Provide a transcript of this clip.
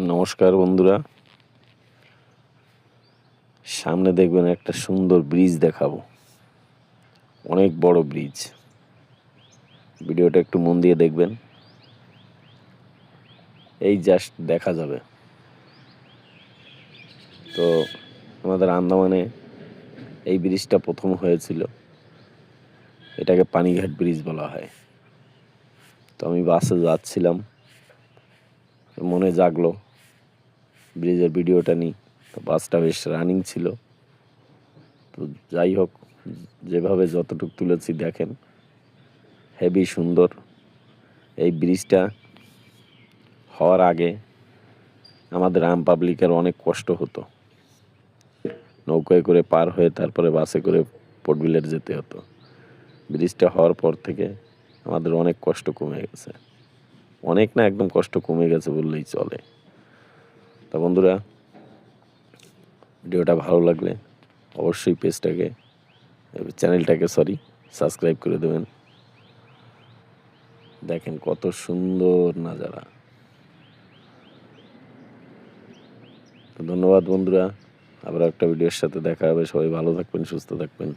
নমস্কার বন্ধুরা, সামনে দেখবেন একটা সুন্দর ব্রিজ দেখাবো। অনেক বড় ব্রিজ। ভিডিওটা একটু মন দিয়ে দেখবেন। এই জাস্ট দেখা যাবে। তো আমাদের আন্দামানে এই ব্রিজটা প্রথম হয়েছিল। এটাকে পানিঘাট ব্রিজ বলা হয়। তো আমি বাসে যাচ্ছিলাম, মনে জাগলো ব্রিজের ভিডিওটা নিই। তো বাসটা বেশ রানিং ছিল। তো যাই হোক, যেভাবে যতটুকু তুলেছি দেখেন, হেভি সুন্দর। এই ব্রিজটা হওয়ার আগে আমাদের আম পাবলিকের অনেক কষ্ট হতো। নৌকায় করে পার হয়ে তারপরে বাসে করে পোর্ট ব্লেয়ার যেতে হতো। ব্রিজটা হওয়ার পর থেকে আমাদের অনেক কষ্ট কমে গেছে। অনেক না, একদম কষ্ট কমে গেছে বললেই চলে। তা বন্ধুরা, ভিডিওটা ভালো লাগলে অবশ্যই চ্যানেলটাকে সাবস্ক্রাইব করে দেবেন। দেখেন কত সুন্দর নাজারা। তো ধন্যবাদ বন্ধুরা, আবার একটা ভিডিওর সাথে দেখা হবে। সবাই ভালো থাকবেন, সুস্থ থাকবেন।